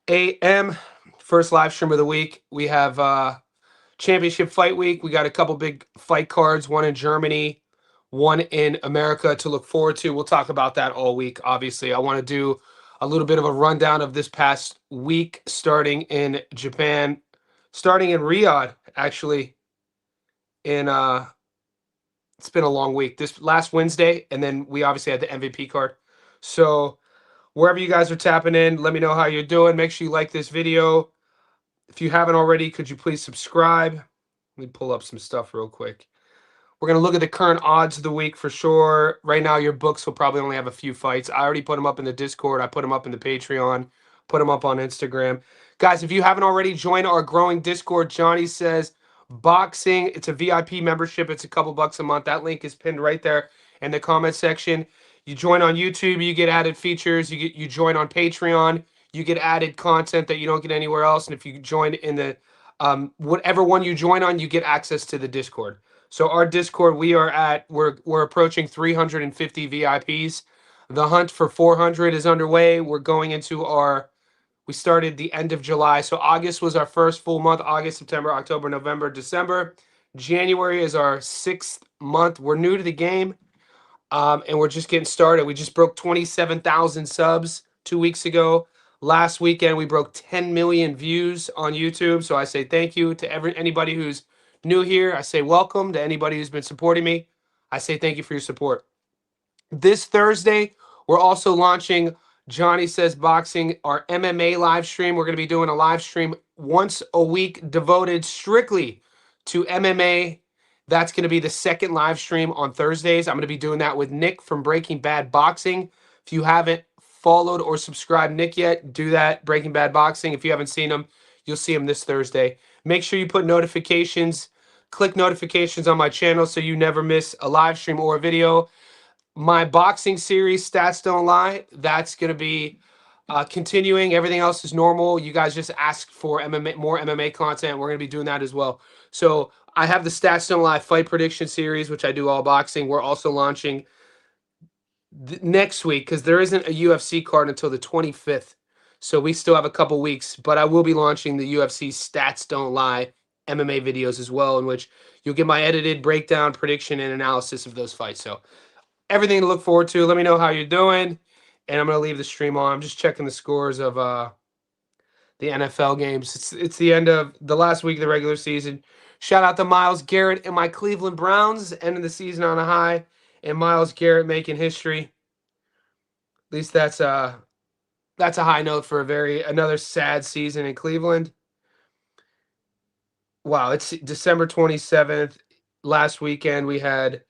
a.m. First live stream of the week. We have championship fight week. We got a couple big fight cards, one in Germany, one in America to look forward to. We'll talk about that all week. Obviously, I want to do a little bit of a rundown of this past week, starting in Japan, starting in Riyadh, actually. It's been a long week. This last Wednesday, and then we obviously had the MVP card. So wherever you guys are tapping in, let me know how you're doing. Make sure you like this video. If you haven't already, could you please subscribe? Let me pull up some stuff real quick. We're going to look at the current odds of the week for sure. Right now, your books will probably only have a few fights. I already put them up in the Discord. I put them up in the Patreon. Put them up on Instagram. Guys, if you haven't already joined our growing Discord, Johnny says boxing. It's a VIP membership. It's a couple bucks a month. That link is pinned right there in the comment section. You join on YouTube, you get added features. You join on Patreon, you get added content that you don't get anywhere else. And if you join in the whatever one you join on, you get access to the Discord. So our Discord, we're approaching 350 VIPs. The hunt for 400 is underway. We're going into we started the end of July. So August was our first full month. August, September, October, November, December. January is our 6th month. We're new to the game. And we're just getting started. We just broke 27,000 subs 2 weeks ago. Last weekend, we broke 10 million views on YouTube. So I say thank you to anybody who's new here. I say welcome to anybody who's been supporting me. I say thank you for your support. This Thursday, we're also launching Johnny Says Boxing, our MMA live stream. We're going to be doing a live stream once a week devoted strictly to MMA. That's going to be the second live stream on Thursdays. I'm going to be doing that with Nick from Breaking Bad Boxing. If you haven't followed or subscribed Nick yet, do that. Breaking Bad Boxing. If you haven't seen him, you'll see him this Thursday. Make sure you put notifications, click notifications on my channel so you never miss a live stream or a video. My boxing series, Stats Don't Lie, that's going to be continuing. Everything else is normal. You guys just asked for more MMA content. We're going to be doing that as well. So I have the Stats Don't Lie fight prediction series, which I do all boxing. We're also launching next week because there isn't a UFC card until the 25th. So we still have a couple weeks, but I will be launching the UFC Stats Don't Lie MMA videos as well, in which you'll get my edited breakdown, prediction, and analysis of those fights. So everything to look forward to. Let me know how you're doing. And I'm going to leave the stream on. I'm just checking the scores of the NFL games. It's the end of the last week of the regular season. Shout out to Myles Garrett and my Cleveland Browns ending the season on a high. And Myles Garrett making history. At least that's a high note for another sad season in Cleveland. Wow, it's December 27th. Last weekend we had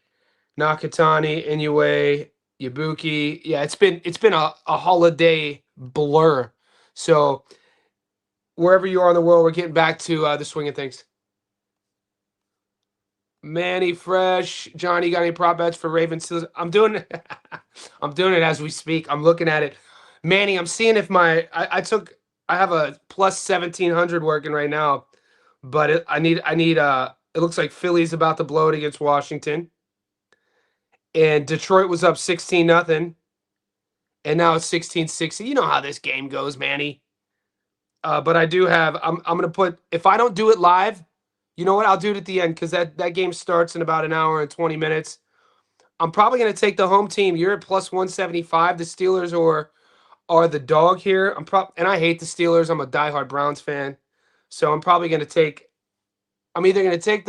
Nakatani, Inoue, Ibuki. Yeah, it's been a holiday blur. So wherever you are in the world, we're getting back to the swing of things. Manny Fresh, Johnny, got any prop bets for Ravens? I'm doing it. I'm doing it as we speak. I'm looking at it. Manny, I'm seeing if I have a plus 1,700 working right now, but it looks like Philly's about to blow it against Washington. And Detroit was up 16-0. And now it's 16-60. You know how this game goes, Manny. But I do have, I'm going to put, if I don't do it live, you know what? I'll do it at the end because that game starts in about an hour and 20 minutes. I'm probably going to take the home team. You're at plus 175. The Steelers are the dog here. And I hate the Steelers. I'm a diehard Browns fan. So I'm probably going to take, I'm either going to take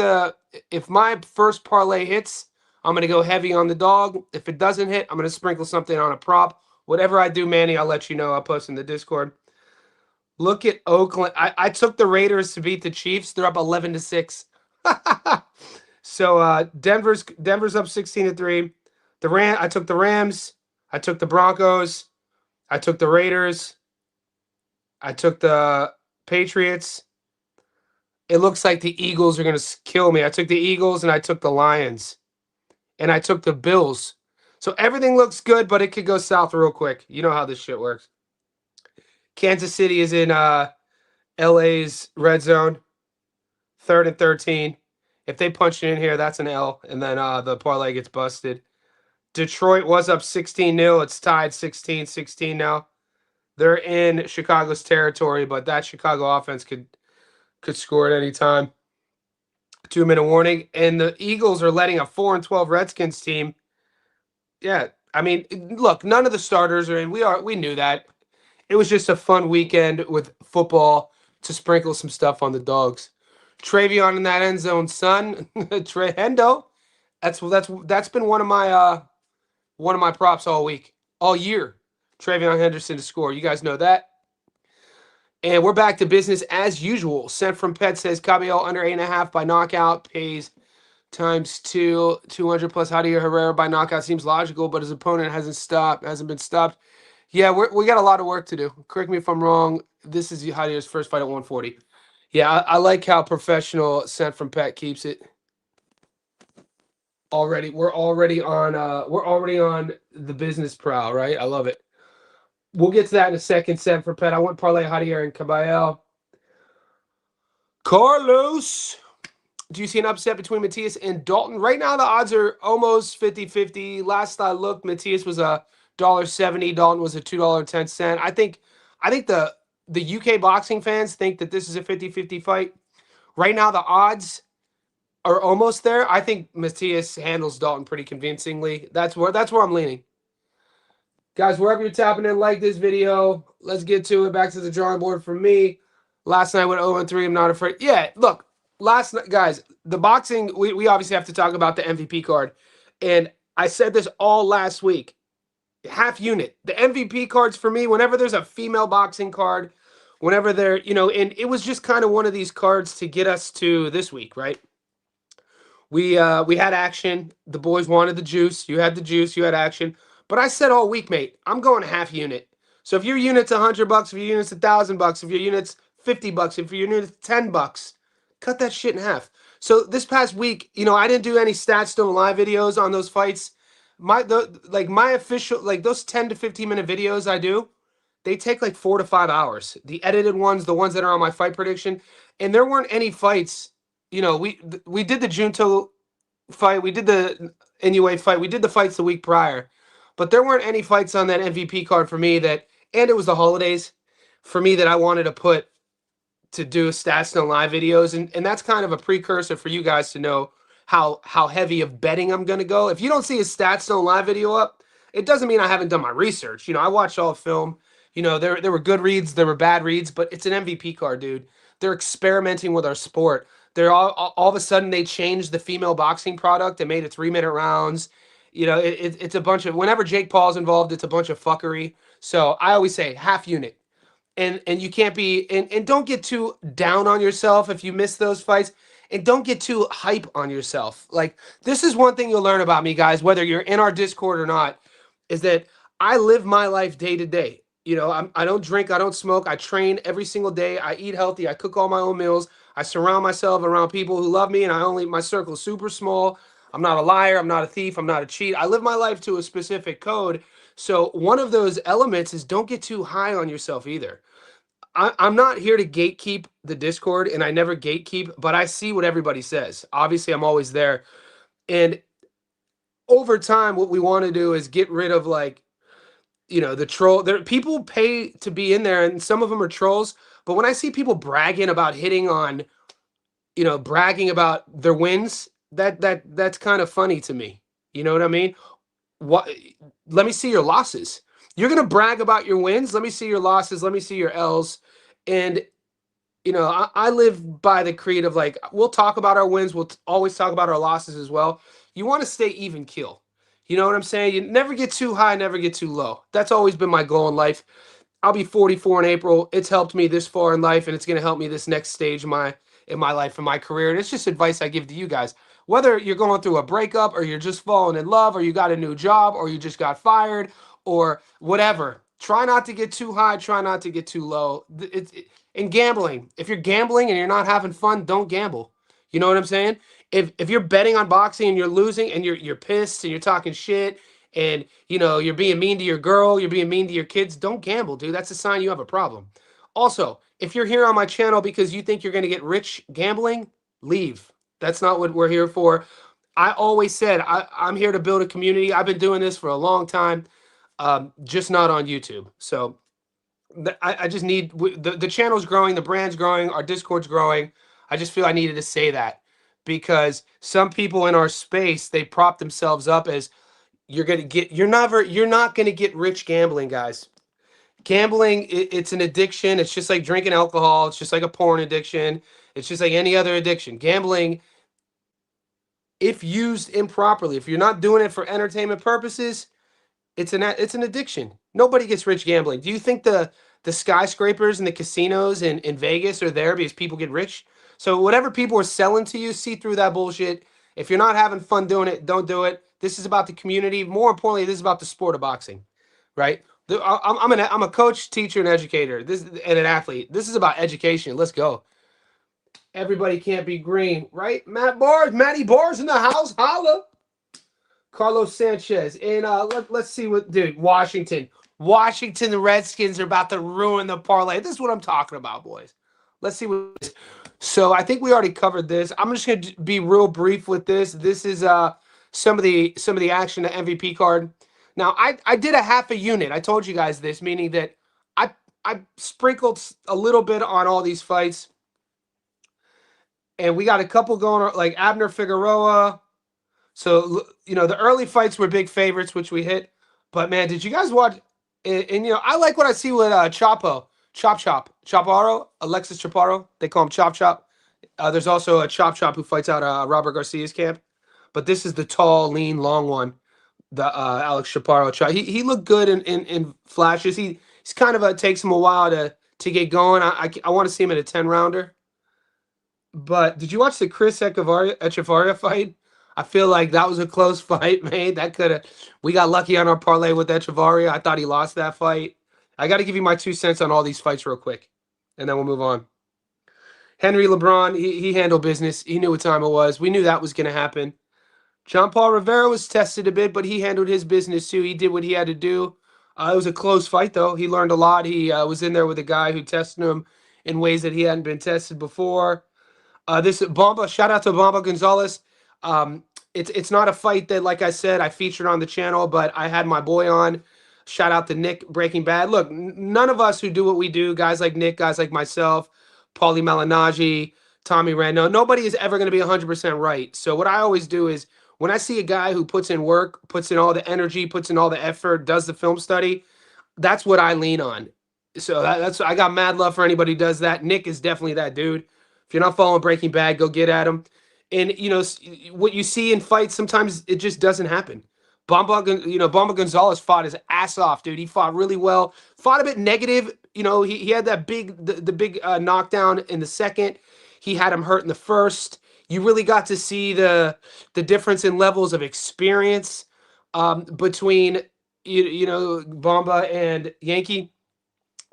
if my first parlay hits, I'm going to go heavy on the dog. If it doesn't hit, I'm going to sprinkle something on a prop. Whatever I do, Manny, I'll let you know. I'll post in the Discord. Look at Oakland. I took the Raiders to beat the Chiefs. They're up 11-6. So Denver's up 16-3. I took the Rams. I took the Broncos. I took the Raiders. I took the Patriots. It looks like the Eagles are going to kill me. I took the Eagles and I took the Lions. And I took the Bills. So everything looks good, but it could go south real quick. You know how this shit works. Kansas City is in LA's red zone. 3rd and 13. If they punch it in here, that's an L. And then the parlay gets busted. Detroit was up 16-0. It's tied 16-16 now. They're in Chicago's territory, but that Chicago offense could score at any time. 2-minute warning, and the Eagles are letting a 4-12 Redskins team. Yeah, I mean, look, none of the starters are in. We knew that. It was just a fun weekend with football to sprinkle some stuff on the dogs. Travion in that end zone, son. Hendo. That's been one of my props all week, all year. Travion Henderson to score. You guys know that. And we're back to business as usual. Sent from Pet says Cabello under 8.5 by knockout pays ×2, 200 plus Javier Herrera by knockout seems logical, but his opponent hasn't been stopped. Yeah, we got a lot of work to do. Correct me if I'm wrong. This is Javier's first fight at 140. Yeah, I like how professional Sent from Pet keeps it. We're already on the business prowl, right? I love it. We'll get to that in a second. Sent for Pet. I want parlay Javier and Cabello. Carlos. Do you see an upset between Matias and Dalton? Right now, the odds are almost 50-50. Last I looked, Matias was $1.70. Dalton was $2.10. I think the UK boxing fans think that this is a 50-50 fight. Right now, the odds are almost there. I think Matias handles Dalton pretty convincingly. That's where I'm leaning. Guys, wherever you're tapping in, like this video. Let's get to it. Back to the drawing board for me. Last night went 0-3. I'm not afraid. Yeah, look. Last night, guys, the boxing, we obviously have to talk about the MVP card. And I said this all last week. Half unit. The MVP cards for me, whenever there's a female boxing card, whenever they're, and it was just kind of one of these cards to get us to this week, right? We had action. The boys wanted the juice. You had the juice. You had action. But I said all week, mate, I'm going half unit. So if your unit's $100, if your unit's $1,000, if your unit's $50, if your unit's $10, cut that shit in half. So this past week, I didn't do any Stats Don't Lie videos on those fights. My official, those 10 to 15 minute videos I do, they take like 4 to 5 hours. The edited ones, the ones that are on my fight prediction, and there weren't any fights. We did the Junto fight, we did the NUA fight, we did the fights the week prior, but there weren't any fights on that MVP card for me and it was the holidays for me that I wanted to put to do Stats Don't Lie videos, and that's kind of a precursor for you guys to know how heavy of betting I'm going to go. If you don't see a Stats Don't Lie video up, it doesn't mean I haven't done my research. I watched all the film. There were good reads, there were bad reads, but it's an MVP card, dude. They're experimenting with our sport. They're all of a sudden they changed the female boxing product. They made it 3-minute rounds. It's a bunch of, whenever Jake Paul's involved, it's a bunch of fuckery. So I always say half unit. And you can't be, and don't get too down on yourself if you miss those fights, and don't get too hype on yourself. Like, this is one thing you'll learn about me, guys, whether you're in our Discord or not, is that I live my life day to day. I don't drink, I don't smoke, I train every single day, I eat healthy, I cook all my own meals, I surround myself around people who love me, and my circle is super small. I'm not a liar, I'm not a thief, I'm not a cheat. I live my life to a specific code. So one of those elements is don't get too high on yourself either. I'm not here to gatekeep the Discord, and I never gatekeep, but I see what everybody says. Obviously, I'm always there. And over time, what we want to do is get rid of, the troll. People pay to be in there, and some of them are trolls. But when I see people bragging about hitting on, bragging about their wins, that's kind of funny to me. You know what I mean? Let me see your losses. You're going to brag about your wins. Let me see your losses. Let me see your L's. And, I live by the creed of, we'll talk about our wins. We'll always talk about our losses as well. You want to stay even keel. You know what I'm saying? You never get too high, never get too low. That's always been my goal in life. I'll be 44 in April. It's helped me this far in life, and it's going to help me this next stage in my life and my career. And it's just advice I give to you guys. Whether you're going through a breakup, or you're just falling in love, or you got a new job, or you just got fired, or whatever, try not to get too high, try not to get too low. In gambling, if you're gambling and you're not having fun, don't gamble. You know what I'm saying? If you're betting on boxing and you're losing and you're pissed and you're talking shit and you're being mean to your girl, you're being mean to your kids, don't gamble, dude. That's a sign you have a problem. Also, if you're here on my channel because you think you're going to get rich gambling, leave. That's not what we're here for. I always said I'm here to build a community. I've been doing this for a long time, just not on YouTube. So I just need the channel's growing, the brand's growing, our Discord's growing. I just feel I needed to say that because some people in our space, they prop themselves up as you're not gonna get rich gambling, guys. Gambling, it's an addiction. It's just like drinking alcohol. It's just like a porn addiction. It's just like any other addiction. Gambling, if used improperly, if you're not doing it for entertainment purposes, it's an addiction. Nobody gets rich gambling. Do you think the skyscrapers and the casinos in Vegas are there because people get rich? So whatever people are selling to you, see through that bullshit. If you're not having fun doing it, don't do it. This is about the community. More importantly, this is about the sport of boxing, right? I'm a coach, teacher, and educator. This and an athlete. This is about education. Let's go. Everybody can't be green, right? Matty Bars in the house. Holla. Carlos Sanchez. And let's see what, dude, Washington. Washington, the Redskins are about to ruin the parlay. This is what I'm talking about, boys. Let's see what. So I think we already covered this. I'm just gonna be real brief with this. This is some of the action, the MVP card. Now I did a half a unit. I told you guys this, meaning that I sprinkled a little bit on all these fights, and we got a couple going like Abner Figueroa. So the early fights were big favorites, which we hit. But man, did you guys watch? And I like what I see with Chaparro, Alexis Chaparro. They call him Chop Chop. There's also a Chop Chop who fights out Robert Garcia's camp. But this is the tall, lean, long one, the Alex Chaparro. He looked good in flashes. He's kind of takes him a while to get going. I want to see him in a 10-rounder. But did you watch the Chris Echevarria fight? I feel like that was a close fight, man. That could have. We got lucky on our parlay with Echevarria. I thought he lost that fight. I got to give you my 2 cents on all these fights real quick, and then we'll move on. Henry LeBron, he handled business. He knew what time it was. We knew that was going to happen. John Paul Rivera was tested a bit, but he handled his business too. He did what he had to do. It was a close fight, though. He learned a lot. He was in there with a guy who tested him in ways that he hadn't been tested before. This Bomba, shout out to Bomba Gonzalez. It's not a fight that, like I said, I featured on the channel, but I had my boy on. Shout out to Nick, Breaking Bad. Look, none of us who do what we do, guys like Nick, guys like myself, Paulie Malignaggi, Tommy Rando, nobody is ever going to be 100% right. So what I always do is when I see a guy who puts in work, puts in all the energy, puts in all the effort, does the film study, that's what I lean on. So that's I got mad love for anybody who does that. Nick is definitely that dude. If you're not following Breaking Bad, go get at him. And what you see in fights, sometimes it just doesn't happen. Bomba Gonzalez fought his ass off, dude. He fought really well. Fought a bit negative. He had that big knockdown in the second. He had him hurt in the first. You really got to see the difference in levels of experience between Bomba and Yankee.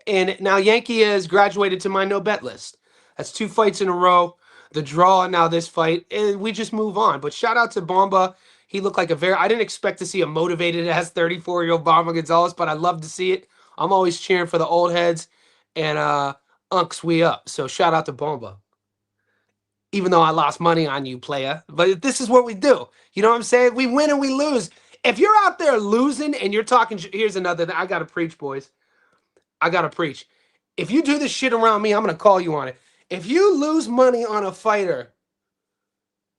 And now Yankee has graduated to my no bet list. That's 2 fights in a row. The draw, and now this fight, and we just move on. But shout out to Bomba. He looked like I didn't expect to see a motivated ass 34-year-old Bomba Gonzalez, but I love to see it. I'm always cheering for the old heads, and unks we up. So shout out to Bomba. Even though I lost money on you, playa. But this is what we do. You know what I'm saying? We win and we lose. If you're out there losing and you're talking, here's another thing. I got to preach, boys. I got to preach. If you do this shit around me, I'm going to call you on it. If you lose money on a fighter,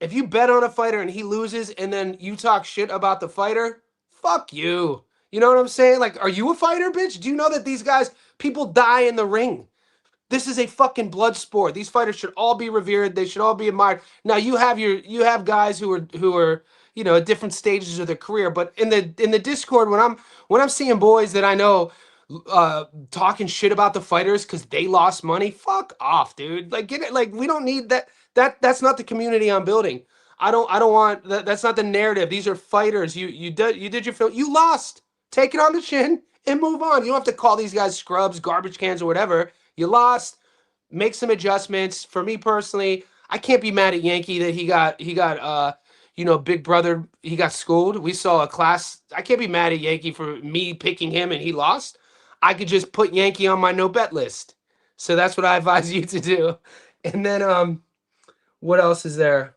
if you bet on a fighter and he loses and then you talk shit about the fighter, fuck you. You know what I'm saying? Like, are you a fighter, bitch? Do you know that these guys, people die in the ring? This is a fucking blood sport. These fighters should all be revered. They should all be admired. Now you have guys who are at different stages of their career, but in the Discord when I'm seeing boys that I know talking shit about the fighters because they lost money, fuck off, dude. Like, get it. Like, we don't need that. That's not the community I'm building. I don't want that. That's not the narrative. These are fighters. You did your film. You lost. Take it on the chin and move on. You don't have to call these guys scrubs, garbage cans, or whatever. You lost. Make some adjustments. For me personally, I can't be mad at Yankee that he got Big Brother, he got schooled. We saw a class. I can't be mad at Yankee for me picking him and he lost. I could just put Yankee on my no bet list. So that's what I advise you to do. And then what else is there?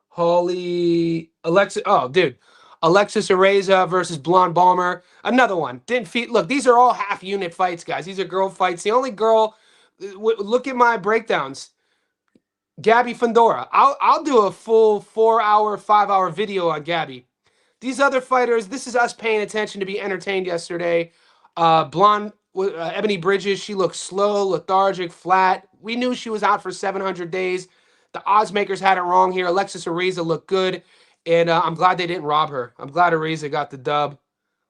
Holly, Alexa. Oh, dude. Alexis Areza versus Blonde Balmer. Another one. Didn't feed. Look, these are all half unit fights, guys. These are girl fights. The only girl. Look at my breakdowns. Gabby Fundora. I'll do a full 4-hour, 5-hour video on Gabby. These other fighters, this is us paying attention to be entertained yesterday. Blonde Ebony Bridges, she looked slow, lethargic, flat. We knew she was out for 700 days. The odds makers had it wrong here. Alexis Ariza looked good, and I'm glad they didn't rob her. I'm glad Ariza got the dub.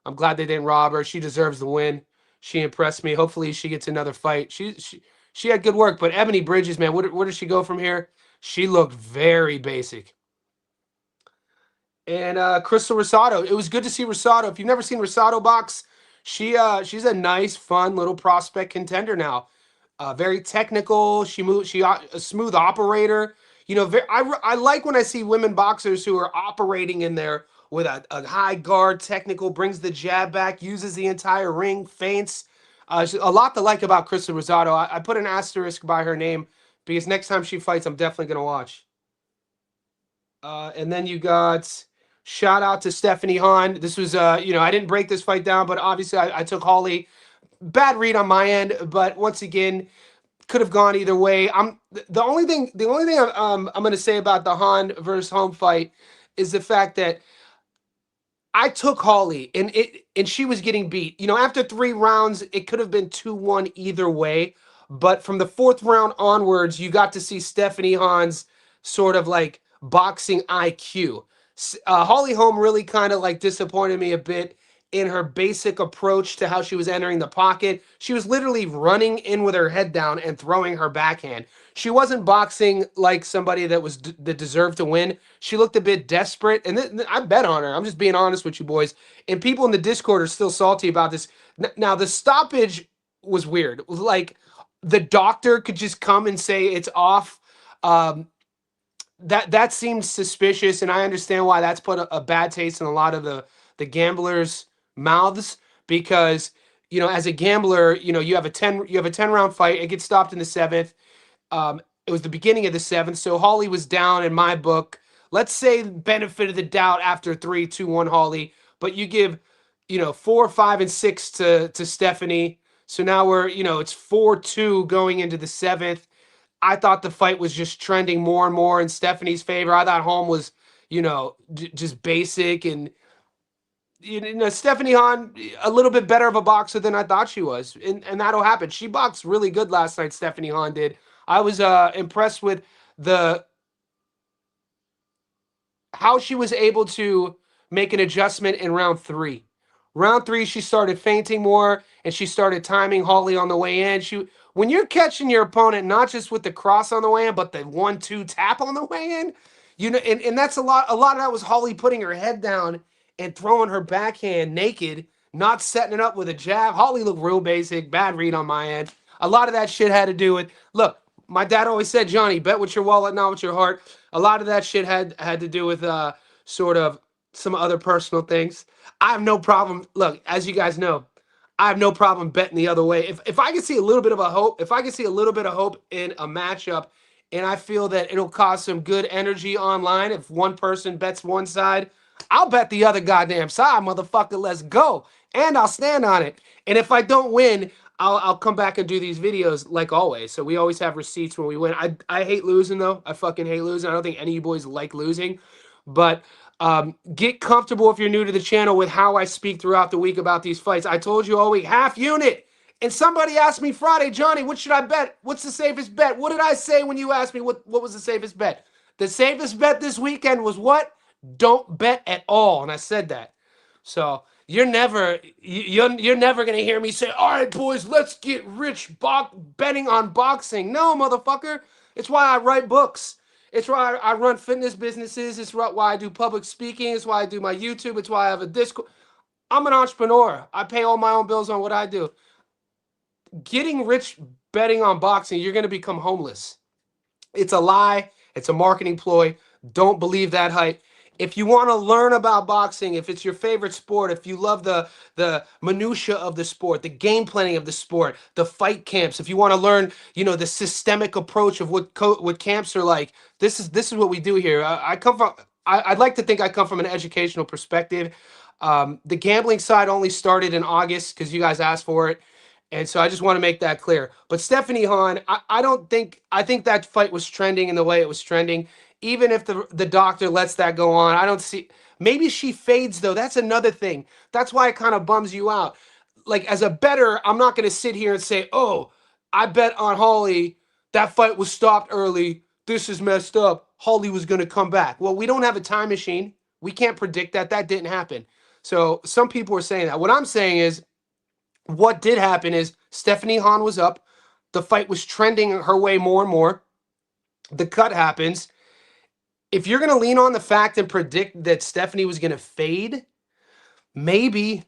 I'm glad they didn't rob her. She deserves the win. She impressed me. Hopefully she gets another fight. She had good work, but Ebony Bridges, man, where does she go from here? She looked very basic. And Crystal Rosado. It was good to see Rosado. If you've never seen Rosado box, she's a nice, fun little prospect contender now. Very technical. She a smooth operator. You know, I like when I see women boxers who are operating in there with a high guard, technical, brings the jab back, uses the entire ring, feints. A lot to like about Crystal Rosado. I put an asterisk by her name because next time she fights, I'm definitely going to watch. And then you got shout out to Stephanie Hahn. This was, you know, I didn't break this fight down, but obviously I took Holly. Bad read on my end, but once again, could have gone either way. The only thing I'm going to say about the Hahn versus Home fight is the fact that I took Holly and she was getting beat. You know, after 3 rounds, it could have been 2-1 either way. But from the 4th round onwards, you got to see Stephanie Hahn's sort of like boxing IQ. Holly Holm really kind of like disappointed me a bit in her basic approach to how she was entering the pocket. She was literally running in with her head down and throwing her backhand. She wasn't boxing like somebody that deserved to win. She looked a bit desperate, and I bet on her. I'm just being honest with you boys. And people in the Discord are still salty about this. Now, the stoppage was weird. It was like the doctor could just come and say it's off. That seems suspicious, and I understand why that's put a bad taste in a lot of the gamblers' mouths, because you know, as a gambler, you know, you have a 10 round fight, it gets stopped in the 7th. It was the beginning of the 7th, so Holly was down in my book. Let's say benefit of the doubt after 3-2-1 Holly, but you give, you know, 4, 5, and 6 to Stephanie. So now we're, you know, it's 4-2 going into the 7th. I thought the fight was just trending more and more in Stephanie's favor. I thought Holm was, you know, just basic, and you know, Stephanie Hahn, a little bit better of a boxer than I thought she was. And that'll happen. She boxed really good last night, Stephanie Hahn did. I was impressed with how she was able to make an adjustment in round 3. Round 3, she started feinting more, and she started timing Holly on the way in. When you're catching your opponent, not just with the cross on the way in, but the 1-2 tap on the way in, you know, and that's a lot of that was Holly putting her head down and throwing her backhand naked, not setting it up with a jab. Holly looked real basic, bad read on my end. A lot of that shit had to do with, look, my dad always said, Johnny, bet with your wallet, not with your heart. A lot of that shit had to do with sort of some other personal things. I have no problem. Look, as you guys know, I have no problem betting the other way. If I can see a little bit of a hope, if I can see a little bit of hope in a matchup, and I feel that it'll cause some good energy online, if one person bets one side, I'll bet the other goddamn side, motherfucker. Let's go. And I'll stand on it. And if I don't win, I'll come back and do these videos like always. So we always have receipts when we win. I hate losing, though. I fucking hate losing. I don't think any of you boys like losing. But get comfortable if you're new to the channel with how I speak throughout the week about these fights. I told you all week, half unit. And somebody asked me Friday, Johnny, what should I bet? What's the safest bet? What did I say when you asked me what was the safest bet? The safest bet this weekend was what? Don't bet at all. And I said that. So you're never going to hear me say, all right, boys, let's get rich betting on boxing. No, motherfucker. It's why I write books. It's why I run fitness businesses. It's why I do public speaking. It's why I do my YouTube. It's why I have a Discord. I'm an entrepreneur. I pay all my own bills on what I do. Getting rich betting on boxing, you're going to become homeless. It's a lie. It's a marketing ploy. Don't believe that hype. If you want to learn about boxing, if it's your favorite sport, if you love the minutia of the sport, the game planning of the sport, the fight camps, if you want to learn, you know, the systemic approach of what camps are like, this is what we do here. I'd like to think I come from an educational perspective. The gambling side only started in August because you guys asked for it. And so I just want to make that clear. But Stephanie Hahn, I don't think, I think that fight was trending in the way it was trending. Even if the doctor lets that go on, I don't see, maybe she fades though. That's another thing. That's why it kind of bums you out. Like as a bettor, I'm not going to sit here and say, oh, I bet on Holly. That fight was stopped early. This is messed up. Holly was going to come back. Well, we don't have a time machine. We can't predict that. That didn't happen. So some people are saying that. What I'm saying is, what did happen is Stephanie Hahn was up. The fight was trending her way more and more. The cut happens. If you're going to lean on the fact and predict that Stephanie was going to fade, maybe,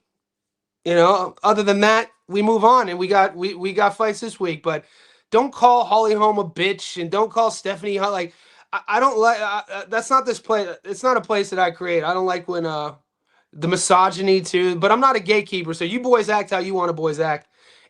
other than that, we move on and we got fights this week. But don't call Holly Holm a bitch and don't call Stephanie like I don't like that's not this place. It's not a place that I create. I don't like when the misogyny too. But I'm not a gatekeeper, so you boys act how you want to boys act,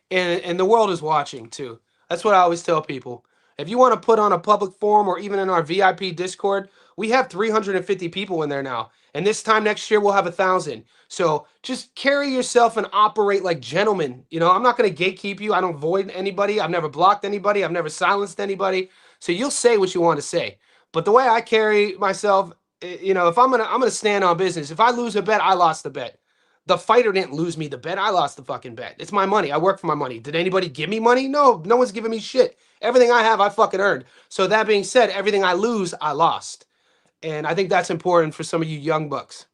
and the world is watching too. That's what I always tell people. If you want to put on a public forum or even in our VIP Discord, we have 350 people in there now. And this time next year, we'll have 1,000. So just carry yourself and operate like gentlemen. I'm not going to gatekeep you. I don't void anybody. I've never blocked anybody. I've never silenced anybody. So you'll say what you want to say. But the way I carry myself, if I'm gonna stand on business. If I lose a bet, I lost the bet. The fighter didn't lose me the bet. I lost the fucking bet. It's my money. I work for my money. Did anybody give me money? No, no one's giving me shit. Everything I have, I fucking earned. So that being said, everything I lose, I lost. And I think that's important for some of you young bucks.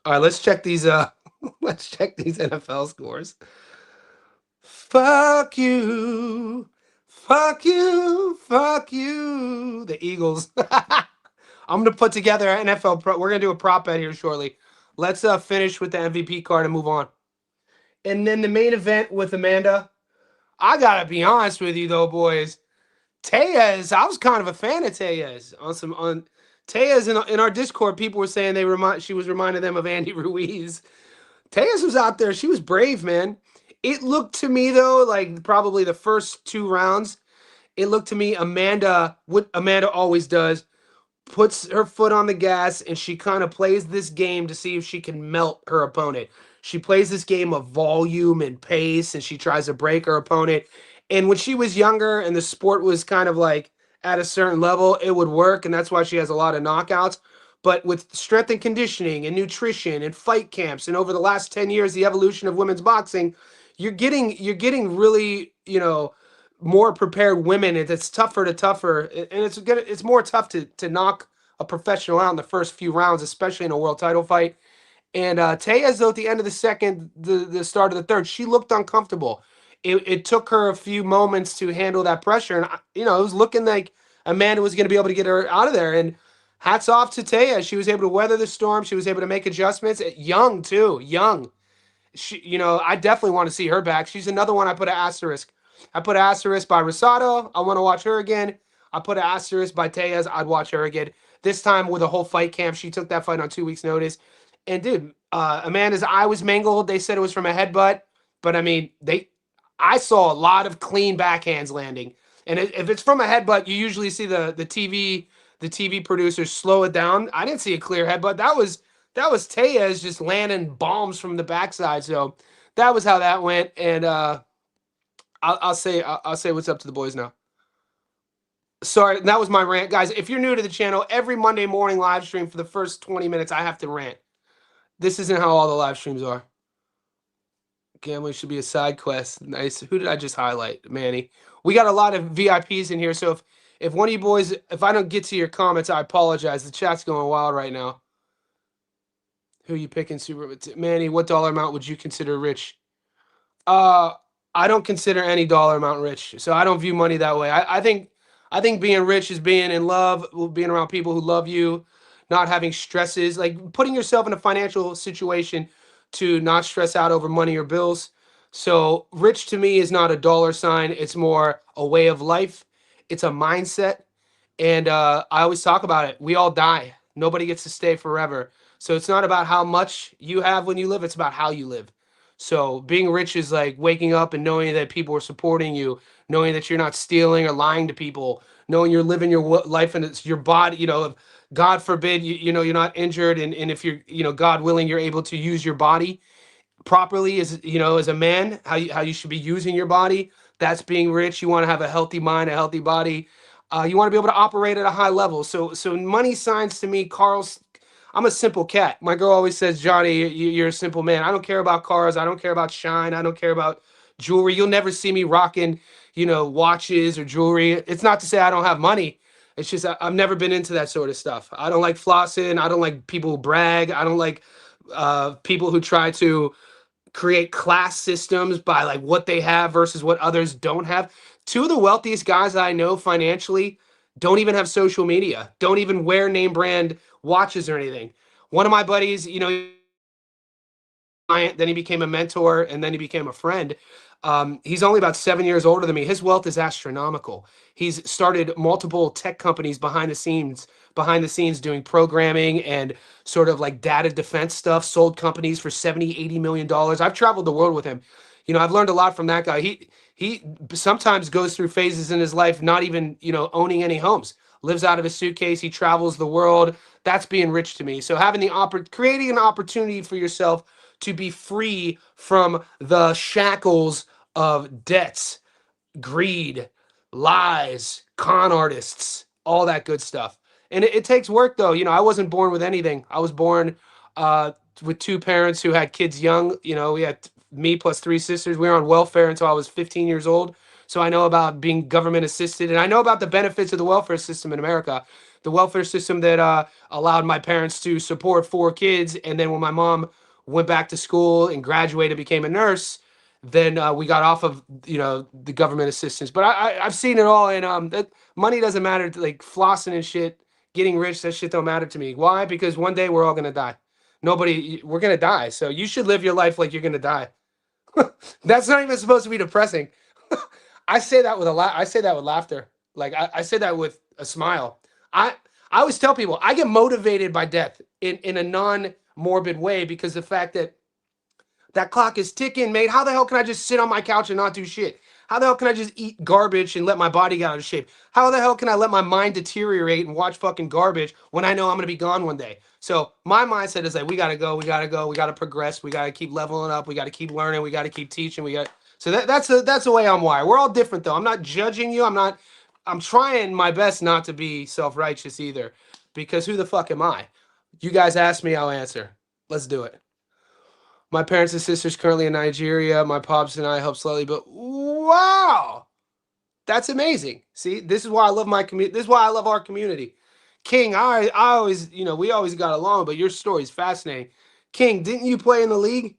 All right, let's check these let's check these NFL scores. Fuck you. Fuck you. Fuck you. The Eagles. I'm going to put together an NFL we're going to do a prop bet here shortly. Let's finish with the MVP card and move on. And then the main event with Amanda. I got to be honest with you though, boys. Teaz, I was kind of a fan of Teaz. On Teaz in our Discord, people were saying she was reminding them of Andy Ruiz. Teaz was out there. She was brave, man. It looked to me though, like probably the first 2 rounds, it looked to me what Amanda always does, puts her foot on the gas and she kind of plays this game to see if she can melt her opponent. She plays this game of volume and pace and she tries to break her opponent. And when she was younger and the sport was kind of like at a certain level, it would work. And that's why she has a lot of knockouts. But with strength and conditioning and nutrition and fight camps and over the last 10 years, the evolution of women's boxing, you're getting really, more prepared women. It's tougher, and it's more tough to knock a professional out in the first few rounds, especially in a world title fight. And Teaz, though, at the end of the second, the start of the third, she looked uncomfortable. It took her a few moments to handle that pressure, and it was looking like Amanda was going to be able to get her out of there. And hats off to Teaz. She was able to weather the storm. She was able to make adjustments. Young too, young. I definitely want to see her back. She's another one I put an asterisk. I put an asterisk by Rosado. I want to watch her again. I put an asterisk by Teaz. I'd watch her again. This time with a whole fight camp. She took that fight on 2 weeks' notice. And dude, Amanda's eye was mangled. They said it was from a headbutt, but I mean, I saw a lot of clean backhands landing. And if it's from a headbutt, you usually see the TV producers slow it down. I didn't see a clear headbutt. That was Teaz just landing bombs from the backside. So that was how that went. And I'll say what's up to the boys now. Sorry, that was my rant, guys. If you're new to the channel, every Monday morning live stream for the first 20 minutes, I have to rant. This isn't how all the live streams are. Gambling should be a side quest. Nice. Who did I just highlight? Manny. We got a lot of VIPs in here, so if one of you boys, if I don't get to your comments, I apologize. The chat's going wild right now. Who are you picking? Manny, what dollar amount would you consider rich? I don't consider any dollar amount rich, so I don't view money that way. I think being rich is being in love, being around people who love you, not having stresses, like putting yourself in a financial situation to not stress out over money or bills. So rich to me is not a dollar sign. It's more a way of life. It's a mindset. And I always talk about it. We all die. Nobody gets to stay forever. So it's not about how much you have when you live. It's about how you live. So being rich is like waking up and knowing that people are supporting you, knowing that you're not stealing or lying to people, knowing you're living your life and it's your body, God forbid, you're not injured, and if you're, God willing, you're able to use your body properly as a man, how you should be using your body. That's being rich. You want to have a healthy mind, a healthy body. You want to be able to operate at a high level. So money signs to me, Carl's. I'm a simple cat. My girl always says, Johnny, you're a simple man. I don't care about cars. I don't care about shine. I don't care about jewelry. You'll never see me rocking, watches or jewelry. It's not to say I don't have money. It's just I've never been into that sort of stuff. I don't like flossing. I don't like people who brag. I don't like people who try to create class systems by like what they have versus what others don't have. Two of the wealthiest guys I know financially don't even have social media, don't even wear name brand watches or anything. One of my buddies, then he became a mentor, and then he became a friend. He's only about 7 years older than me. His wealth is astronomical. He's started multiple tech companies behind the scenes doing programming and sort of like data defense stuff, sold companies for 70, 80 million dollars. I've traveled the world with him. I've learned a lot from that guy. He sometimes goes through phases in his life not even, owning any homes. Lives out of his suitcase. He travels the world. That's being rich to me. So having creating an opportunity for yourself to be free from the shackles of debts, greed, lies, con artists, all that good stuff. And it takes work, though. I wasn't born with anything. I was born with two parents who had kids young. We had me plus three sisters. We were on welfare until I was 15 years old. So I know about being government assisted, and I know about the benefits of the welfare system in America. The welfare system that allowed my parents to support four kids. And then when my mom went back to school and graduated, became a nurse, then we got off of the government assistance. But I've seen it all, and that money doesn't matter. Like flossing and shit, getting rich, that shit don't matter to me. Why? Because one day we're all gonna die. We're gonna die. So you should live your life like you're gonna die. That's not even supposed to be depressing. I say that with a lot. I say that with laughter. Like I say that with a smile. I always tell people I get motivated by death in a non-morbid way, because the fact that clock is ticking, mate. How the hell can I just sit on my couch and not do shit? How the hell can I just eat garbage and let my body get out of shape? How the hell can I let my mind deteriorate and watch fucking garbage when I know I'm gonna be gone one day? So my mindset is like, we gotta go, we gotta progress, we gotta keep leveling up, we gotta keep learning, we gotta keep teaching, so that's the way I'm wired. We're all different though. I'm not judging you. I'm trying my best not to be self-righteous either, because who the fuck am I? You guys ask me, I'll answer. Let's do it. My parents and sisters currently in Nigeria. My pops and I help slowly, but wow, that's amazing. See, this is why I love my community. This is why I love our community. King, I always, we always got along, but your story is fascinating. King, didn't you play in the league?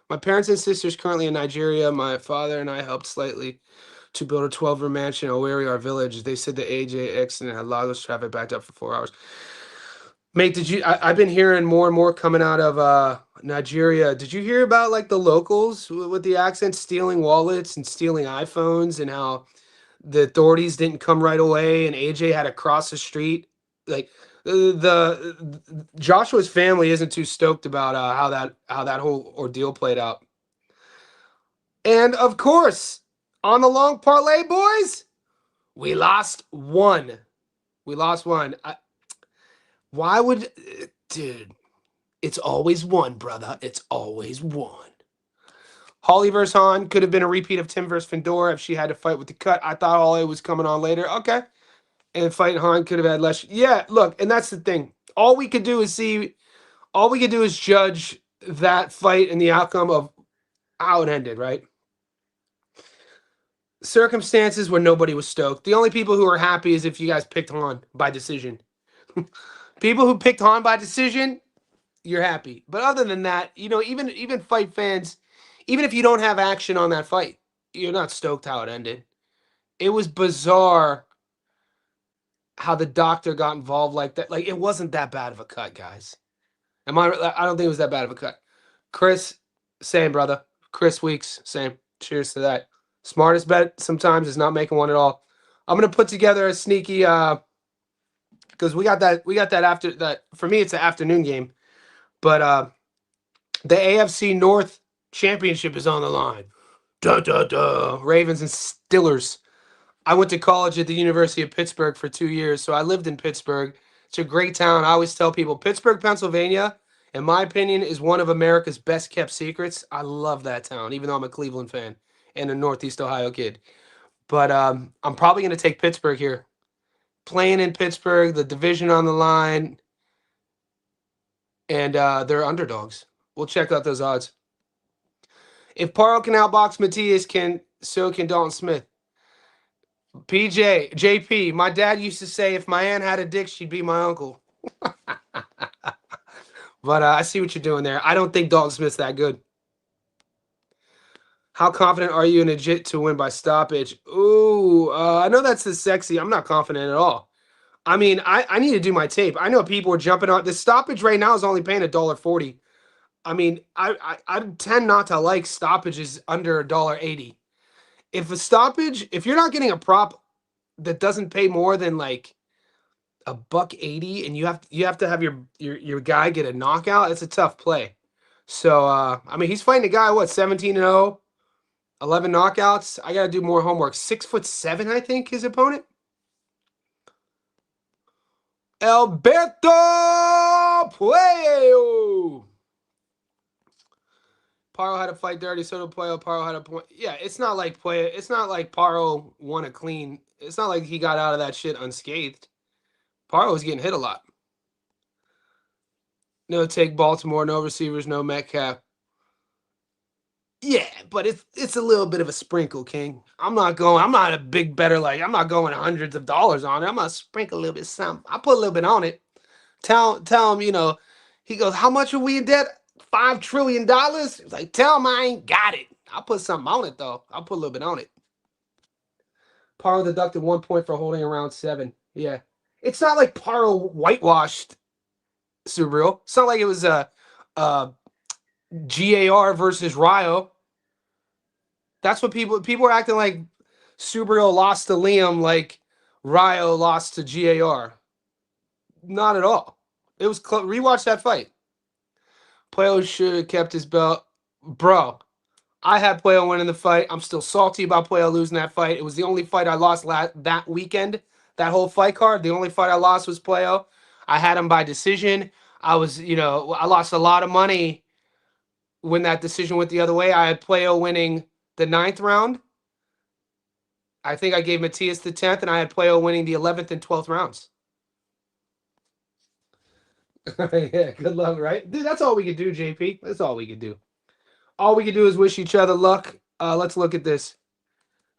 My parents and sisters currently in Nigeria. My father and I helped slightly to build a 12-room mansion in Owerri, our village. They said the AJ accident had Lagos traffic backed up for 4 hours. Mate, I've been hearing more and more coming out of Nigeria. Did you hear about like the locals with the accent stealing wallets and stealing iPhones, and how the authorities didn't come right away and AJ had to cross the street? Like Joshua's family isn't too stoked about how that whole ordeal played out. And of course, on the long parlay, boys, we lost one. We lost one. Why would, dude? It's always one, brother. It's always one. Holly versus Han could have been a repeat of Tim versus Fedor if she had to fight with the cut. I thought Holly was coming on later. Okay. And fight Han could have had less. Yeah, look, and that's the thing. All we could do is judge that fight and the outcome of how it ended, right? Circumstances where nobody was stoked. The only people who are happy is if you guys picked Han by decision. People who picked Han by decision, you're happy. But other than that, even fight fans, even if you don't have action on that fight, you're not stoked how it ended. It was bizarre how the doctor got involved like that. Like, it wasn't that bad of a cut, guys. I don't think it was that bad of a cut. Chris, same, brother. Chris Weeks, same. Cheers to that. Smartest bet sometimes is not making one at all. I'm gonna put together a sneaky because we got that after that. For me, it's an afternoon game. But the AFC North Championship is on the line. Duh, duh, duh. Ravens and Steelers. I went to college at the University of Pittsburgh for 2 years, so I lived in Pittsburgh. It's a great town. I always tell people Pittsburgh, Pennsylvania, in my opinion, is one of America's best kept secrets. I love that town, even though I'm a Cleveland fan and a Northeast Ohio kid. But I'm probably going to take Pittsburgh here. Playing in Pittsburgh, the division on the line, and they're underdogs. We'll check out those odds. If Parle can outbox Matias, so can Dalton Smith. JP, my dad used to say if my aunt had a dick, she'd be my uncle. But I see what you're doing there. I don't think Dalton Smith's that good. How confident are you in a JIT to win by stoppage? Ooh, I know that's the sexy. I'm not confident at all. I mean, I need to do my tape. I know people are jumping on the stoppage right now is only paying $1.40. I mean, I tend not to like stoppages under $1.80. If you're not getting a prop that doesn't pay more than like $1.80, and you have to have your guy get a knockout, it's a tough play. So I mean, he's fighting a guy 17-0, 11 knockouts. I gotta do more homework. 6'7", I think his opponent. Alberto Puello. Paro had to fight dirty, so did Puello. Paro had a point. Yeah, it's not like Puello. It's not like Paro won a clean. It's not like he got out of that shit unscathed. Paro was getting hit a lot. No take Baltimore, no receivers, no Metcalf. Yeah, but it's a little bit of a sprinkle, King. I'm not a big better, like I'm not going hundreds of dollars on it. I'm gonna sprinkle a little bit something. I put a little bit on it. Tell him, he goes, how much are we in debt? $5 trillion? It's like, tell him I ain't got it. I'll put something on it though. I'll put a little bit on it. Paro deducted 1 point for holding around 7. Yeah. It's not like Paro whitewashed Subriel. It's not like it was a GAR versus Ryo. That's what people are acting like Subriel lost to Liam like Ryo lost to GAR. Not at all. It was close. Rewatch that fight. Puello should have kept his belt. Bro, I had Puello winning the fight. I'm still salty about Puello losing that fight. It was the only fight I lost that weekend. That whole fight card, the only fight I lost was Puello. I had him by decision. I lost a lot of money when that decision went the other way. I had Puello winning the 9th round. I think I gave Matias the 10th, and I had Puello winning the 11th and 12th rounds. Yeah, good luck, right? Dude, that's all we could do, JP. That's all we could do. All we could do is wish each other luck. Let's look at this.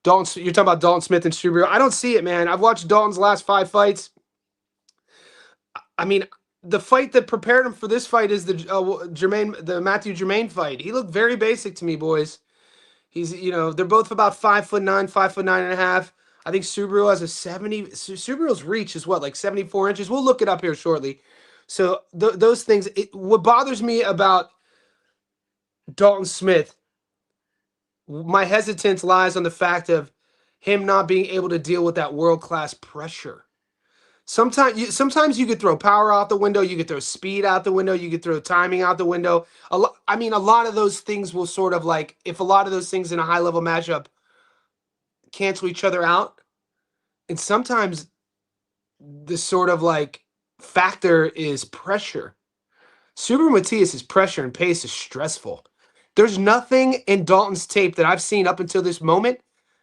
Dalton, you're talking about Dalton Smith and Subriel. I don't see it, man. I've watched Dalton's last 5 fights. I mean, the fight that prepared him for this fight is the Matthew Germain fight. He looked very basic to me, boys. He's, they're both about 5'9", 5'9.5". I think Subriel has a 70. Subriel's reach is what, like 74 inches? We'll look it up here shortly. So those things. What bothers me about Dalton Smith, my hesitance lies on the fact of him not being able to deal with that world-class pressure. Sometimes you could throw power out the window, you could throw speed out the window, you could throw timing out the window. A lot of those things will sort of like, if a lot of those things in a high-level matchup cancel each other out, and sometimes the sort of like factor is pressure. Super Matias' pressure and pace is stressful. There's nothing in Dalton's tape that I've seen up until this moment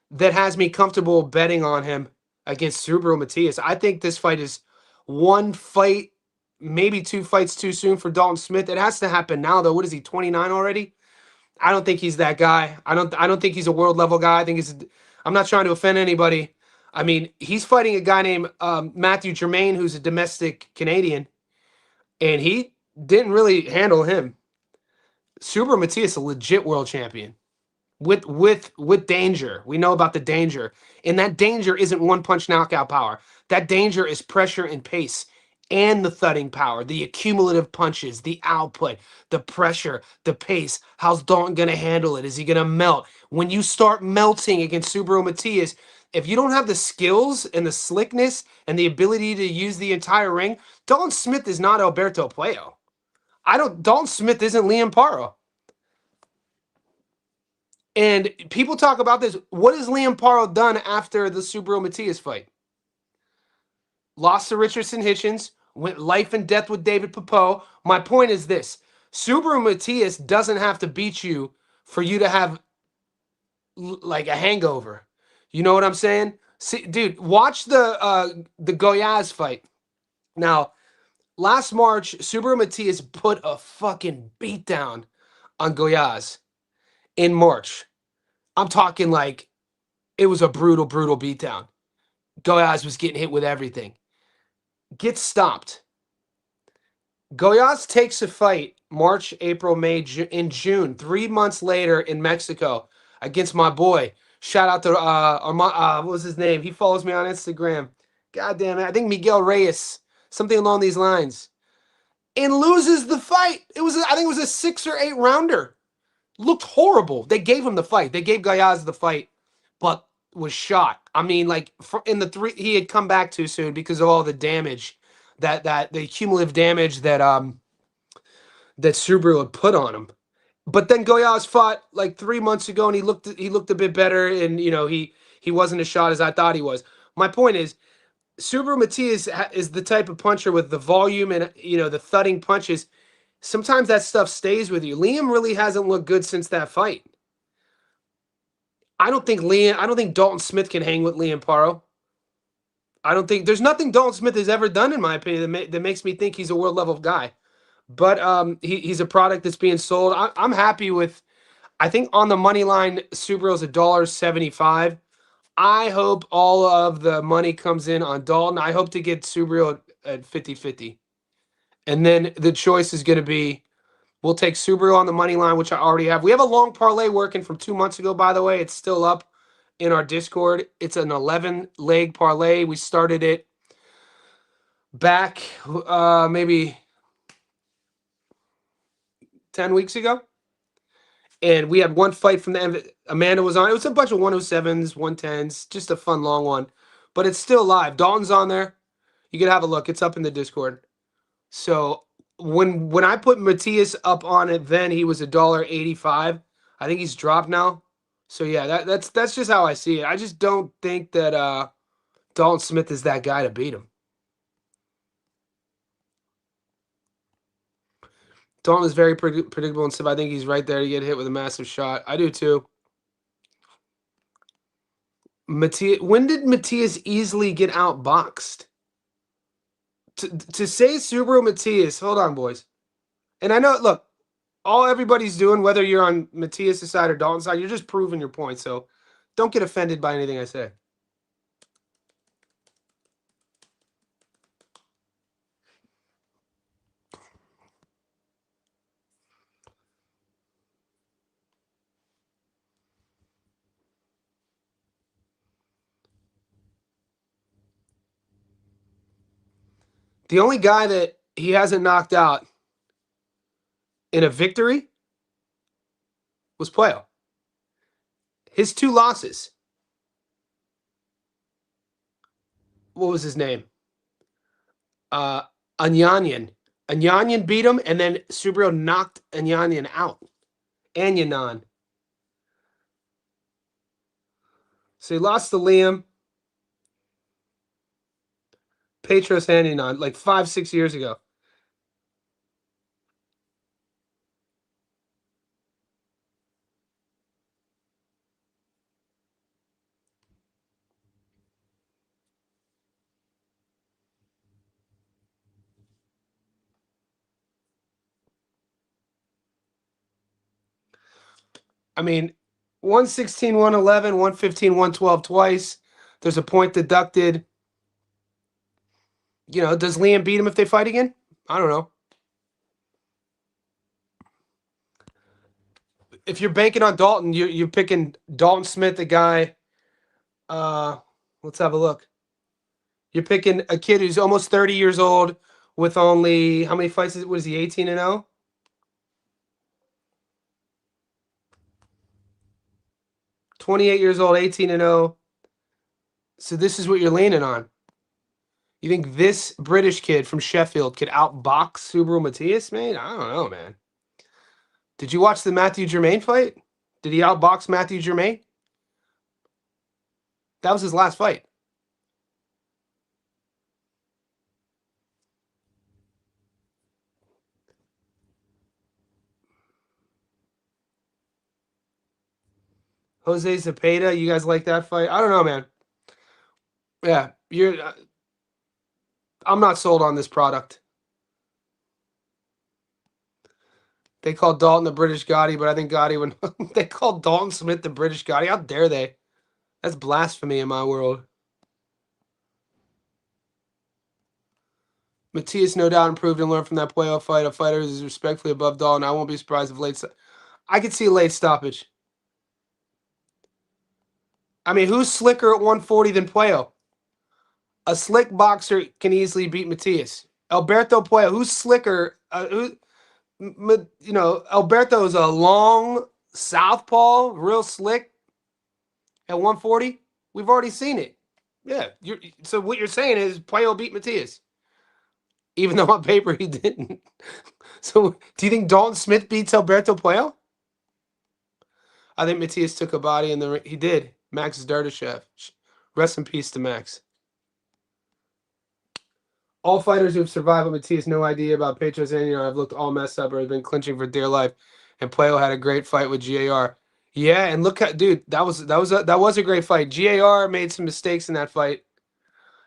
that has me comfortable betting on him against Subriel Matias. I think this fight is 1 fight, maybe 2 fights too soon for Dalton Smith. It has to happen now, though. What is he, 29 already? I don't think he's that guy. I don't think he's a world level guy. I'm not trying to offend anybody. I mean, he's fighting a guy named Matthew Germain, who's a domestic Canadian, and he didn't really handle him. Subriel Matias, a legit world champion. With danger. We know about the danger. And that danger isn't one-punch knockout power. That danger is pressure and pace and the thudding power, the accumulative punches, the output, the pressure, the pace. How's Dalton going to handle it? Is he going to melt? When you start melting against Subriel Matias, if you don't have the skills and the slickness and the ability to use the entire ring, Dalton Smith is not Alberto Puello. Dalton Smith isn't Liam Paro. And people talk about this. What has Liam Paro done after the Subriel Matias fight? Lost to Richardson Hitchens, went life and death with David Papo. My point is this: Subriel Matias doesn't have to beat you for you to have like a hangover. You know what I'm saying? See, dude, watch the Goiás fight. Now, last March, Subriel Matias put a fucking beat down on Goiás in March. I'm talking like it was a brutal, brutal beatdown. Goiás was getting hit with everything. Gets stopped. Goiás takes a fight March, April, May, in June, 3 months later in Mexico against my boy. Shout out to what was his name? He follows me on Instagram. God damn it. I think Miguel Reyes. Something along these lines. And loses the fight. I think it was a 6 or 8 rounder. Looked horrible. They gave him the fight. They gave Goiás the fight, but was shot. I mean, like in the 3, he had come back too soon because of all the damage that the cumulative damage that Subriel had put on him. But then Goiás fought like 3 months ago, and he looked a bit better, and he wasn't as shot as I thought he was. My point is, Subriel Matias is the type of puncher with the volume and the thudding punches. Sometimes that stuff stays with you. Liam really hasn't looked good since that fight. I don't think Dalton Smith can hang with Liam Paro. I don't think there's nothing Dalton Smith has ever done, in my opinion, that makes me think he's a world level guy. But he's a product that's being sold. I'm happy with. I think on the money line, Subriel's $1.75. I hope all of the money comes in on Dalton. I hope to get Subriel at 50-50. And then the choice is going to be, we'll take Subriel on the money line, which I already have. We have a long parlay working from 2 months ago, by the way. It's still up in our Discord. It's an 11-leg parlay. We started it back maybe 10 weeks ago. And we had one fight from the end. Amanda was on. It was a bunch of 107s, 110s, just a fun long one. But it's still live. Dalton's on there. You can have a look. It's up in the Discord. So when I put Matias up on it, then he was $1.85. I think he's dropped now. So yeah, that's just how I see it. I just don't think that Dalton Smith is that guy to beat him. Dalton is very predictable and stuff. I think he's right there to get hit with a massive shot. I do too. When did Matias easily get outboxed? To say Subriel Matias, hold on, boys. And I know, look, all everybody's doing, whether you're on Matias' side or Dalton's side, you're just proving your point. So don't get offended by anything I say. The only guy that he hasn't knocked out in a victory was Puello. His 2 losses. What was his name? Anyanyan. Anyanyan beat him, and then Subriel knocked Anyanyan out. Anyanan. So he lost to Liam. Petros Anyanan, like 5-6 years ago. I mean, 116, 111, 115, 112 twice. There's a point deducted. Does Liam beat him if they fight again? I don't know. If you're banking on Dalton, you're picking Dalton Smith, the guy. Let's have a look. You're picking a kid who's almost 30 years old with only, how many fights is it? What is he, 18-0? 28 years old, 18-0. So this is what you're leaning on. You think this British kid from Sheffield could outbox Subriel Matias, man? I don't know, man. Did you watch the Matthew Germain fight? Did he outbox Matthew Germain? That was his last fight. Jose Zepeda, you guys like that fight? I don't know, man. Yeah, I'm not sold on this product. They call Dalton the British Gotti, but I think Gotti would. They call Dalton Smith the British Gotti. How dare they? That's blasphemy in my world. Matias no doubt improved and learned from that playoff fight. A fighter is respectfully above Dalton. I won't be surprised if I could see a late stoppage. I mean, who's slicker at 140 than Puello? A slick boxer can easily beat Matias. Alberto Puello, who's slicker? Alberto is a long southpaw, real slick at 140. We've already seen it. Yeah. So what you're saying is Puello beat Matias, even though on paper he didn't. So do you think Dalton Smith beats Alberto Puello? I think Matias took a body in the ring. He did. Max Dardashev. Rest in peace to Max. All fighters who have survived with Matias, no idea about Bettors and have looked all messed up or have been clinching for dear life. And Puello had a great fight with GAR. Yeah, and look at dude, that was a great fight. GAR made some mistakes in that fight.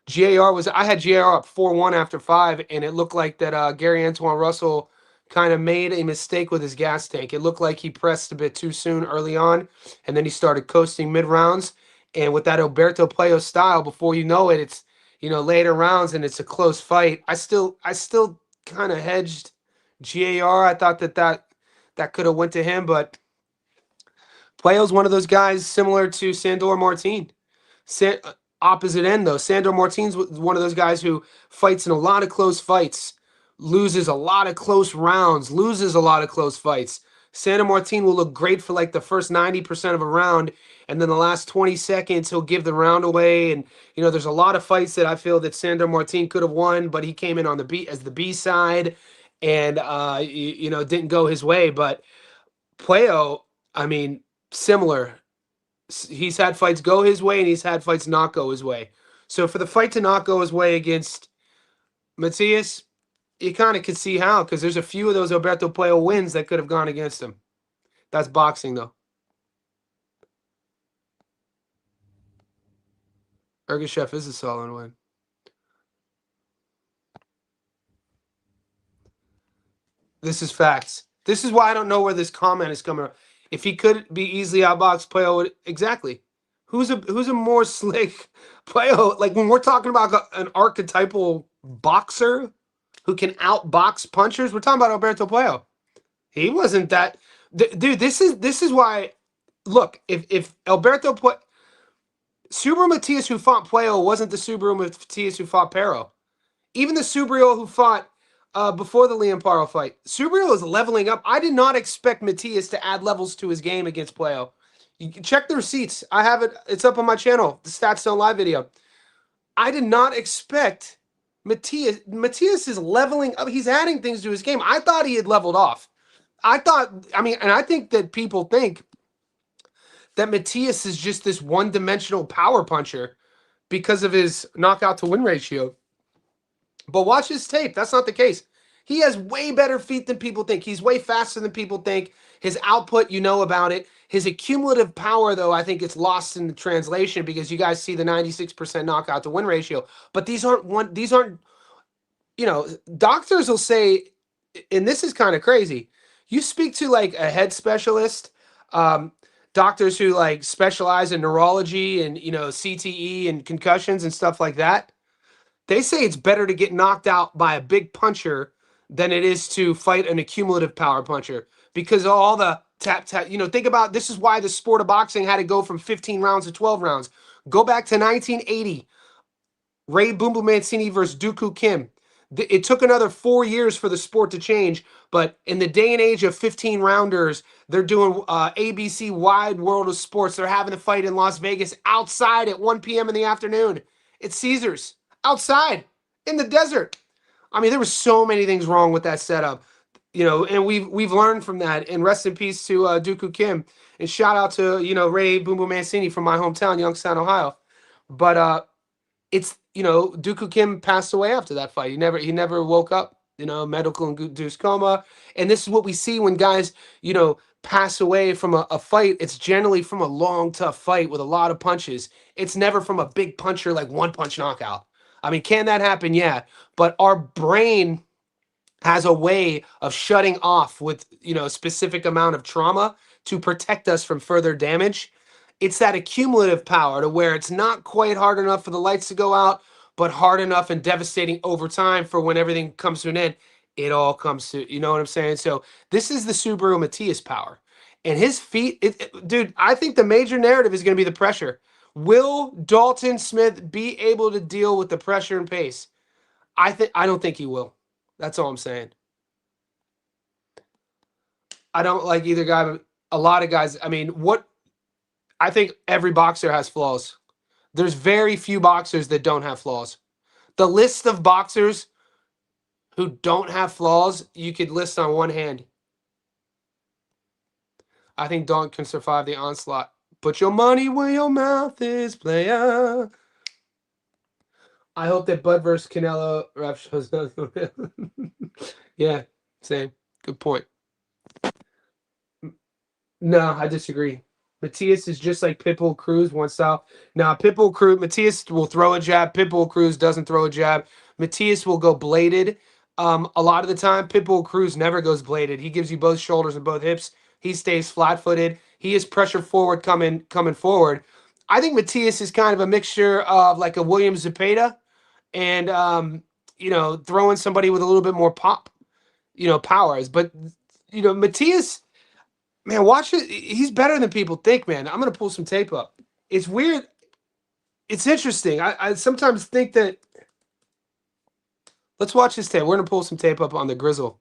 I had GAR up 4-1 after 5, and it looked like that Gary Antoine Russell kind of made a mistake with his gas tank. It looked like he pressed a bit too soon early on, and then he started coasting mid rounds. And with that Alberto Puello style, before you know it, it's later rounds and it's a close fight. I still kind of hedged GAR. I thought that could have went to him, but Puello's one of those guys similar to Sandor Martin. Opposite end though. Sandor Martin's one of those guys who fights in a lot of close fights, loses a lot of close rounds, loses a lot of close fights. Sandor Martin will look great for like the first 90% of a round, and then the last 20 seconds he'll give the round away. And there's a lot of fights that I feel that Sandor Martin could have won, but he came in on the B as the B side, and didn't go his way. But Puello, I mean, similar. He's had fights go his way and he's had fights not go his way. So for the fight to not go his way against Matias, you kind of could see how, because there's a few of those Alberto Puello wins that could have gone against him. That's boxing, though. Ergashev is a solid win. This is facts. This is why I don't know where this comment is coming from. If he could be easily outboxed, Puello exactly. Who's a more slick Puello? Like when we're talking about an archetypal boxer who can outbox punchers, we're talking about Alberto Puello. He wasn't that dude. This is why. Look, if Alberto Subriel Matias who fought Puello wasn't the Subriel Matias who fought Pero. Even the Subriel who fought before the Liam Paro fight. Subriel is leveling up. I did not expect Matias to add levels to his game against Puello. You can check the receipts. I have it. It's up on my channel, the Stats Don't Lie video. I did not expect Matias. Matias is leveling up. He's adding things to his game. I thought he had leveled off. I think that people think that Matias is just this one-dimensional power puncher because of his knockout to win ratio. But watch his tape. That's not the case. He has way better feet than people think. He's way faster than people think. His output, about it. His accumulative power, though, I think it's lost in the translation because you guys see the 96% knockout to win ratio. But these aren't, doctors will say, and this is kind of crazy. You speak to like a head specialist, doctors who like specialize in neurology and, CTE and concussions and stuff like that. They say it's better to get knocked out by a big puncher than it is to fight an accumulative power puncher because of all the tap. Think about this is why the sport of boxing had to go from 15 rounds to 12 rounds. Go back to 1980, Ray Boom Boom Mancini versus Dooku Kim. It took another 4 years for the sport to change, but in the day and age of 15 rounders, they're doing ABC Wide World of Sports. They're having a fight in Las Vegas outside at 1 p.m. in the afternoon. It's Caesars. Outside in the desert. I mean, there were so many things wrong with that setup, and we've learned from that. And rest in peace to Dooku Kim, and shout out to Ray Boom Boom Mancini from my hometown, Youngstown, Ohio. But it's Dooku Kim passed away after that fight. He never woke up. medical induced coma. And this is what we see when guys, pass away from a fight. It's generally from a long, tough fight with a lot of punches. It's never from a big puncher, like one punch knockout. I mean, can that happen? Yeah. But our brain has a way of shutting off with, a specific amount of trauma to protect us from further damage. It's that accumulative power to where it's not quite hard enough for the lights to go out, but hard enough and devastating over time for when everything comes to an end, it all comes to, you know what I'm saying? So this is the Subriel Matias power. And his feet, dude, I think the major narrative is going to be the pressure. Will Dalton Smith be able to deal with the pressure and pace? I don't think he will. That's all I'm saying. I don't like either guy, but a lot of guys. I mean, I think every boxer has flaws. There's very few boxers that don't have flaws. The list of boxers who don't have flaws, you could list on one hand. I think Dalton can survive the onslaught. Put your money where your mouth is, player. I hope that Bud versus Canelo ref shows up. Yeah, same. Good point. No, I disagree. Matias is just like Pitbull Cruz, one style. Now, Pitbull Cruz, Matias will throw a jab. Pitbull Cruz doesn't throw a jab. Matias will go bladed. A lot of the time, Pitbull Cruz never goes bladed. He gives you both shoulders and both hips. He stays flat-footed. He is pressure forward coming forward. I think Matias is kind of a mixture of like a William Zepeda and throwing somebody with a little bit more pop, powers. But Matias. Man, watch it. He's better than people think, man. I'm gonna pull some tape up. It's weird. It's interesting. I sometimes think that. Let's watch this tape. We're gonna pull some tape up on the grizzle.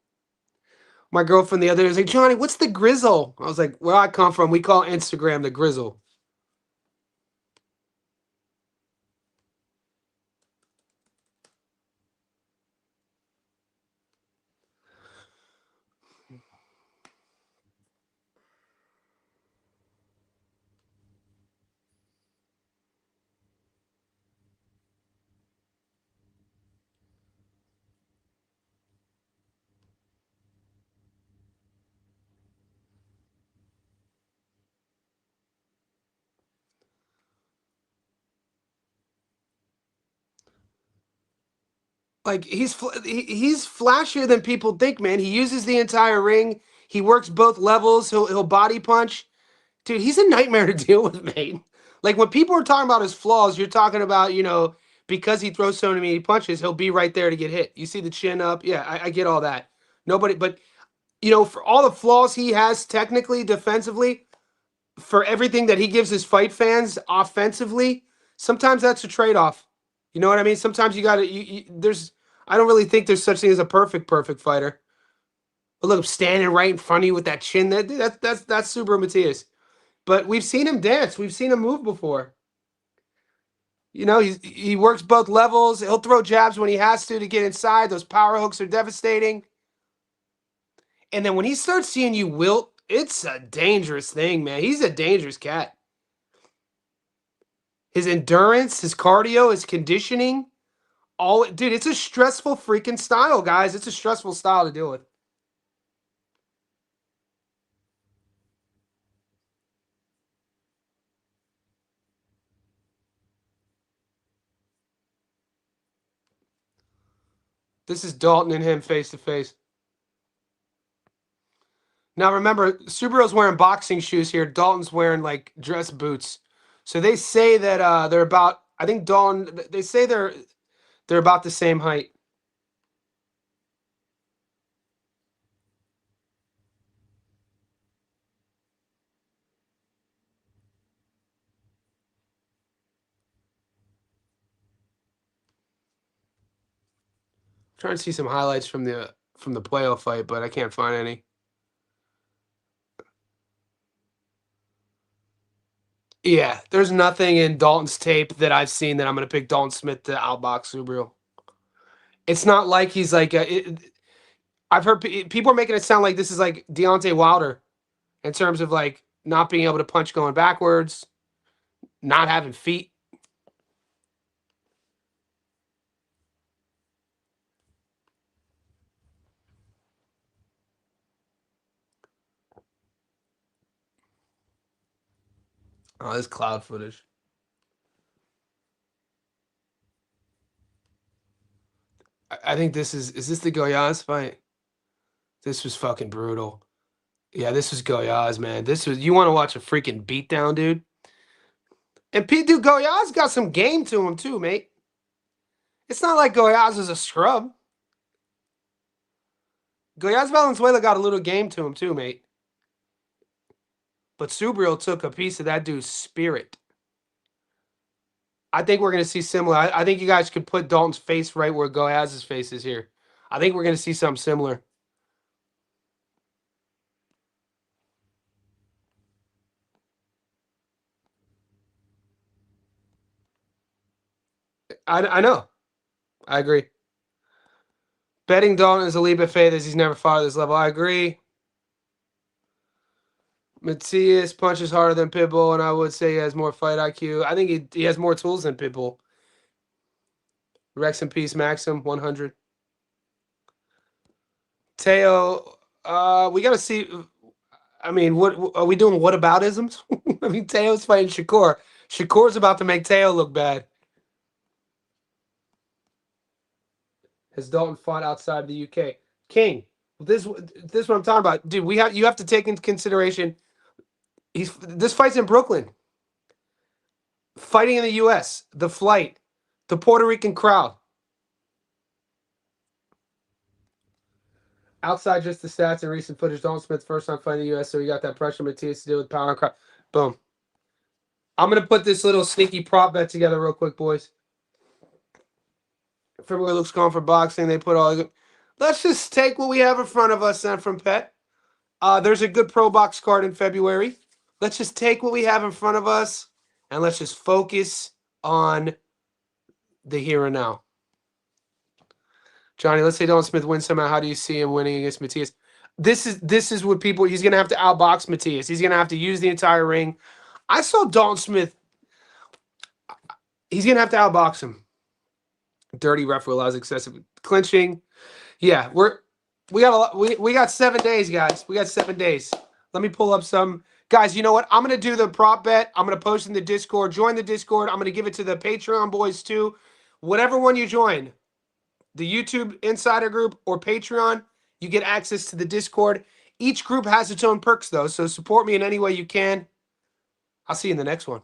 My girlfriend the other day was like, Johnny, what's the grizzle? I was like, where I come from, we call Instagram the grizzle. Like he's flashier than people think, man. He uses the entire ring. He works both levels. He'll body punch. Dude, he's a nightmare to deal with, mate. Like when people are talking about his flaws, you're talking about, because he throws so many punches, he'll be right there to get hit. You see the chin up. Yeah, I get all that. Nobody, but for all the flaws he has technically, defensively, for everything that he gives his fight fans offensively, sometimes that's a trade-off. You know what I mean? Sometimes you got to. There's. I don't really think there's such thing as a perfect fighter. But look, I'm standing right in front of you with that chin. That's Super Matias. But we've seen him dance. We've seen him move before. He works both levels. He'll throw jabs when he has to get inside. Those power hooks are devastating. And then when he starts seeing you wilt, it's a dangerous thing, man. He's a dangerous cat. His endurance, his cardio, his conditioning, dude, it's a stressful freaking style, guys. It's a stressful style to deal with. This is Dalton and him face to face. Now remember, Subriel's wearing boxing shoes here. Dalton's wearing like dress boots. So they say that they're about. I think Dalton. They say they're about the same height. I'm trying to see some highlights from the playoff fight, but I can't find any. Yeah, there's nothing in Dalton's tape that I've seen that I'm going to pick Dalton Smith to outbox Subriel. It's not like he's like I've heard people are making it sound like this is like Deontay Wilder in terms of like not being able to punch going backwards, not having feet. this cloud footage. I think this is this the Goyaz fight? This was fucking brutal. Yeah, this was Goyaz, man. This was, you want to watch a freaking beatdown, dude? And dude, Goyaz got some game to him too, mate. It's not like Goyaz is a scrub. Goyaz Valenzuela got a little game to him too, mate. But Subriel took a piece of that dude's spirit. I think we're going to see similar. I think you guys could put Dalton's face right where Goyaz's face is here. I think we're going to see something similar. I know. I agree. Betting Dalton is a leap of faith as he's never fought at this level. I agree. Matias punches harder than Pitbull, and I would say he has more fight IQ. I think he has more tools than Pitbull. Rex and Peace Maxim, 100. Teo, we got to see. I mean, what are we doing? Whataboutisms? I mean, Teo's fighting Shakur. Shakur's about to make Teo look bad. Has Dalton fought outside the UK? King, this is what I'm talking about, dude. You have to take into consideration. This fight's in Brooklyn. Fighting in the U.S., the flight, the Puerto Rican crowd. Outside just the stats and recent footage, Dalton Smith's first time fighting the U.S., so he got that pressure Matias to deal with power and crowd. Boom. I'm going to put this little sneaky prop bet together real quick, boys. February looks gone for boxing. They put all. Let's just take what we have in front of us then from Pet. There's a good pro box card in February. Let's just take what we have in front of us and let's just focus on the here and now. Johnny, let's say Dalton Smith wins somehow. How do you see him winning against Matias? This is what people. He's gonna have to outbox Matias. He's gonna have to use the entire ring. I saw Dalton Smith. He's gonna have to outbox him. Dirty ref allows excessive clinching. Yeah, we got 7 days, guys. We got 7 days. Let me pull up some guys. You know what? I'm gonna do the prop bet. I'm gonna post in the Discord. Join the Discord. I'm gonna give it to the Patreon boys too. Whatever one you join, the YouTube Insider Group or Patreon, you get access to the Discord. Each group has its own perks though, so support me in any way you can. I'll see you in the next one.